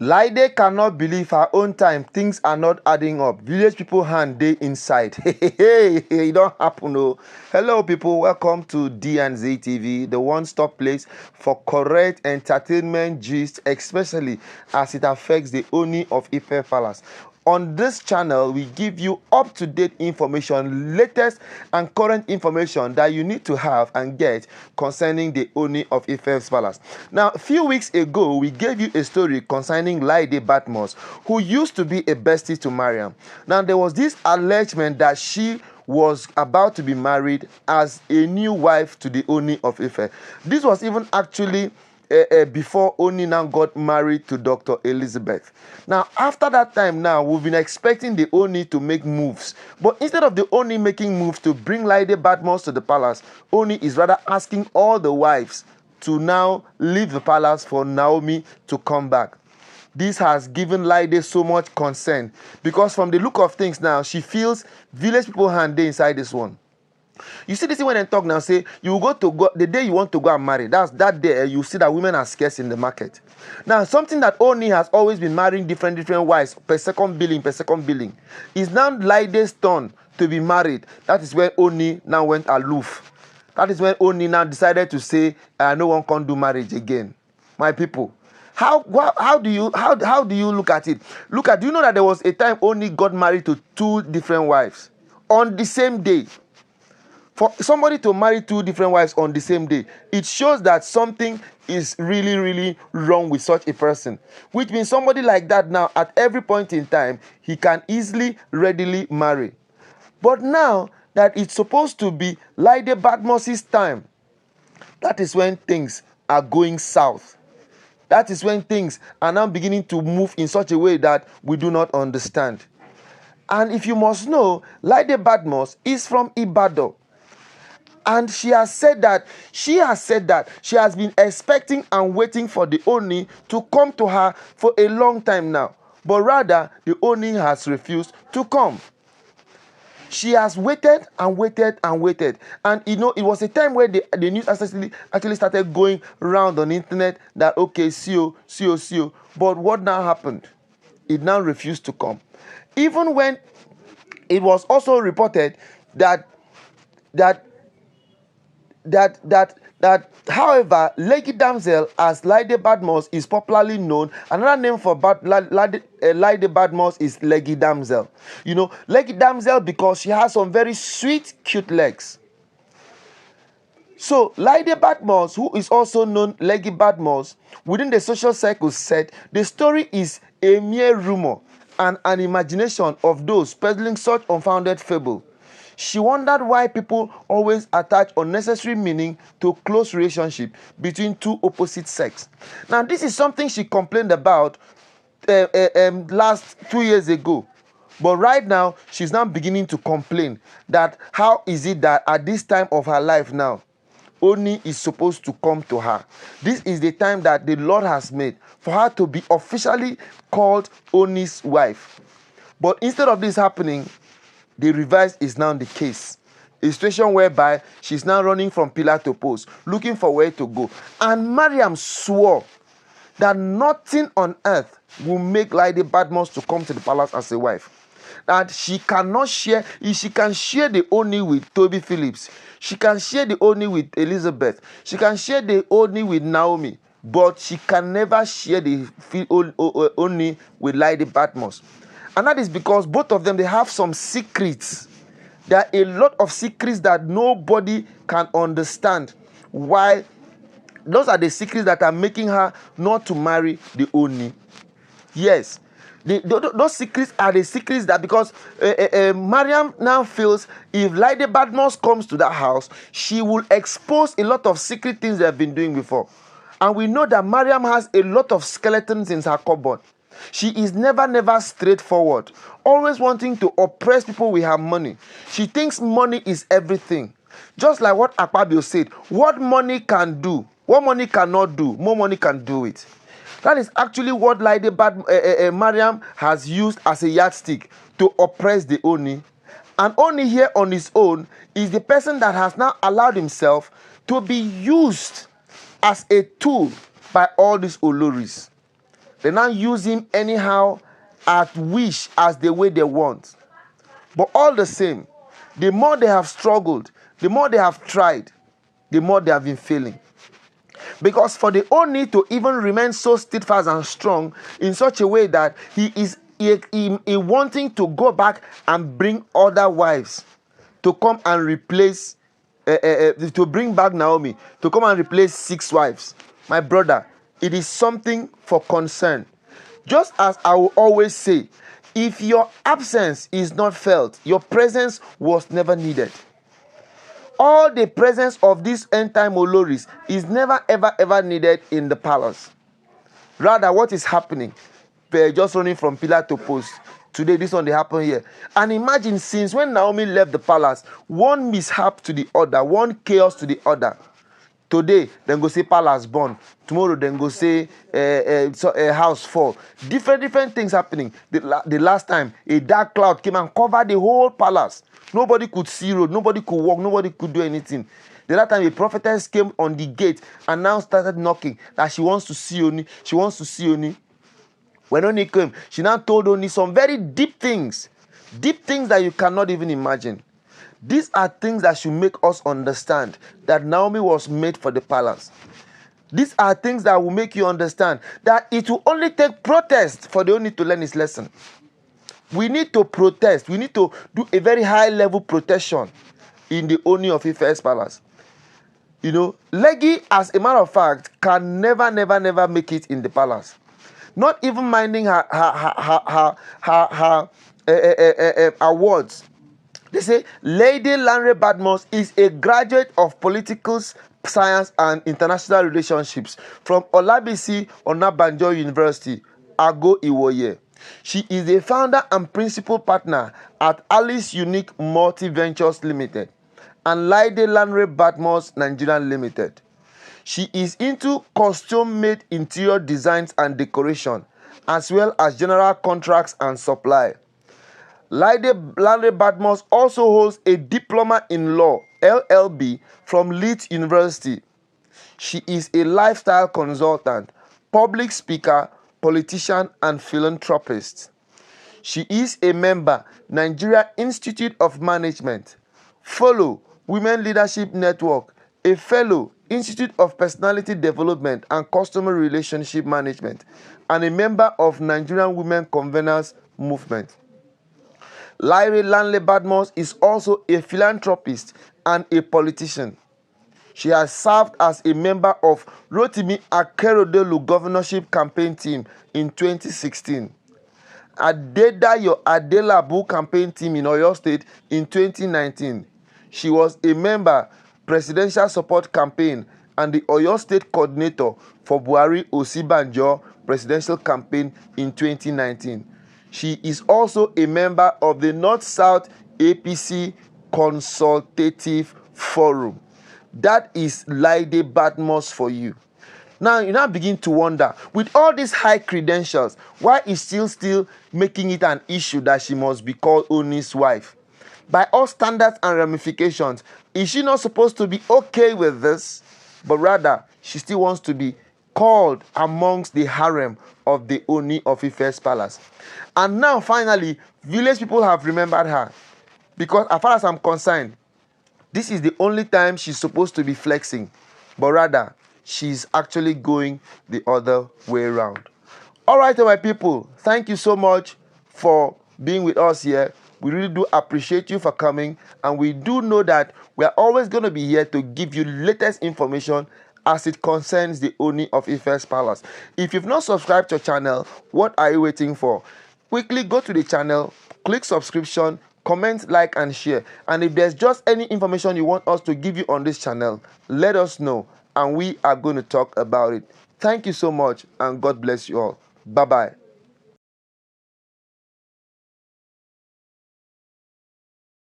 Laide cannot believe her own time. Things are not adding up. Village people hand they inside. Hey, it don't happen. Oh. Hello, people. Welcome to D&Z TV, the one-stop place for correct entertainment gist, especially as it affects the Ooni of Ife Palace. On this channel, we give you up-to-date information, latest and current information that you need to have and get concerning the Ooni of Ife's Palace. Now, a few weeks ago, we gave you a story concerning Laide Badmus, who used to be a bestie to Mariam. Now, there was this allegement that she was about to be married as a new wife to the Ooni of Ife. This was even actually before Ooni now got married to Dr. Elizabeth. Now, after that time now, we've been expecting the Ooni to make moves. But instead of the Ooni making moves to bring Laide Badmus to the palace, Ooni is rather asking all the wives to now leave the palace for Naomi to come back. This has given Laide so much concern because from the look of things now, she feels village people hand they inside this one. You see this thing when they talk now, say you go the day you want to go and marry. That's that day you see that women are scarce in the market. Now, something that Ooni has always been marrying different wives per second billing is now Laide's turn to be married. That is when Ooni now went aloof. That is when Ooni now decided to say, no one can do marriage again. My people, how do you look at it? Do you know that there was a time Ooni got married to 2 different wives on the same day? For somebody to marry 2 different wives on the same day, it shows that something is really, really wrong with such a person. Which means somebody like that now, at every point in time, he can easily, readily marry. But now that it's supposed to be Laide Badmus' time, that is when things are going south. That is when things are now beginning to move in such a way that we do not understand. And if you must know, Laide Badmus is from Ibadan. And she has said that she has been expecting and waiting for the Ooni to come to her for a long time now. But rather, the Ooni has refused to come. She has waited and waited and waited. And you know, it was a time where the news actually started going around on the internet that, okay, see. But what now happened? It now refused to come. Even when it was also reported that however, Leggy Damsel, as Laide Badmus is popularly known, another name for Laide Badmus is Leggy Damsel. You know, Leggy Damsel because she has some very sweet, cute legs. So, Laide Badmus, who is also known Leggy Badmus, within the social circles said the story is a mere rumor and an imagination of those peddling such unfounded fable. She wondered why people always attach unnecessary meaning to close relationship between 2 opposite sex. Now, this is something she complained about last 2 years ago. But right now, she's now beginning to complain that how is it that at this time of her life now, Ooni is supposed to come to her. This is the time that the Lord has made for her to be officially called Ooni's wife. But instead of this happening, the reverse is now the case. A situation whereby she's now running from pillar to post, looking for where to go. And Mariam swore that nothing on earth will make Laide Badmus to come to the palace as a wife. That she cannot share, she can share the Ooni with Tobi Phillips. She can share the Ooni with Elizabeth. She can share the Ooni with Naomi. But she can never share the Ooni with Laide Badmus. And that is because both of them, they have some secrets. There are a lot of secrets that nobody can understand. Why? Those are the secrets that are making her not to marry the Ooni. Yes. Those secrets are the secrets that because Mariam now feels if Laide Badmus comes to that house, she will expose a lot of secret things they have been doing before. And we know that Mariam has a lot of skeletons in her cupboard. She is never straightforward, always wanting to oppress people with her money. She thinks money is everything. Just like what Akpabio said, what money can do, what money cannot do, more money can do it. That is actually what Mariam has used as a yardstick to oppress the Ooni. And Ooni here on his own is the person that has now allowed himself to be used as a tool by all these Oloris. They now use him anyhow, at wish, as the way they want. But all the same, the more they have struggled, the more they have tried, the more they have been failing. Because for the Ooni to even remain so steadfast and strong in such a way that he is wanting to go back and bring other wives to come and replace, to bring back Naomi, to come and replace 6 wives. My brother, it is something for concern. Just as I will always say, if your absence is not felt, your presence was never needed. All the presence of these end-time Oloris is never, ever needed in the palace. Rather, what is happening? They're just running from pillar to post. Today, this one, they happen here. And imagine, since when Naomi left the palace, one mishap to the other, one chaos to the other. Today, then go say palace burn. Tomorrow, then go say house fall. Different things happening. The last time, a dark cloud came and covered the whole palace. Nobody could see road. Nobody could walk. Nobody could do anything. The last time, a prophetess came on the gate and now started knocking that she wants to see Ooni. She wants to see Ooni. When Ooni came, she now told Ooni some very deep things that you cannot even imagine. These are things that should make us understand that Naomi was made for the palace. These are things that will make you understand that it will only take protest for the Ooni to learn his lesson. We need to protest. We need to do a very high level protection in the Ooni of Ife's palace. You know, Legi, as a matter of fact, can never make it in the palace. Not even minding her awards. They say Laide Badmus is a graduate of political science and international relationships from Olabisi Onabanjo University, Ago Iwoye. She is the founder and principal partner at Alice Unique Multi Ventures Limited and Laide Badmus Nigeria Limited. She is into custom-made interior designs and decoration, as well as general contracts and supply. Laide Badmus also holds a diploma in law, LLB, from Leeds University. She is a lifestyle consultant, public speaker, politician, and philanthropist. She is a member, Nigeria Institute of Management, fellow, Women Leadership Network, a fellow, Institute of Personality Development and Customer Relationship Management, and a member of Nigerian Women Conveners Movement. Laide Badmus is also a philanthropist and a politician. She has served as a member of Rotimi Akeredolu governorship campaign team in 2016, Adedayo Adelabu campaign team in Oyo State in 2019. She was a member, Presidential Support Campaign, and the Oyo State Coordinator for Buhari Osibanjo presidential campaign in 2019. She is also a member of the North-South APC Consultative Forum. That is Laide Badmus for you. Now, you now begin to wonder, with all these high credentials, why is she still making it an issue that she must be called Ooni's wife? By all standards and ramifications, is she not supposed to be okay with this? But rather, she still wants to be called amongst the harem of the Ooni of Ife's palace. And now, finally, village people have remembered her. Because as far as I'm concerned, this is the only time she's supposed to be flexing. But rather, she's actually going the other way around. All right, my people, thank you so much for being with us here. We really do appreciate you for coming. And we do know that we are always going to be here to give you latest information as it concerns the Ooni of Ife's palace. If you've not subscribed to our channel, what are you waiting for? Quickly go to the channel, click subscription, comment, like, and share. And if there's just any information you want us to give you on this channel, let us know, and we are going to talk about it. Thank you so much, and God bless you all. Bye-bye.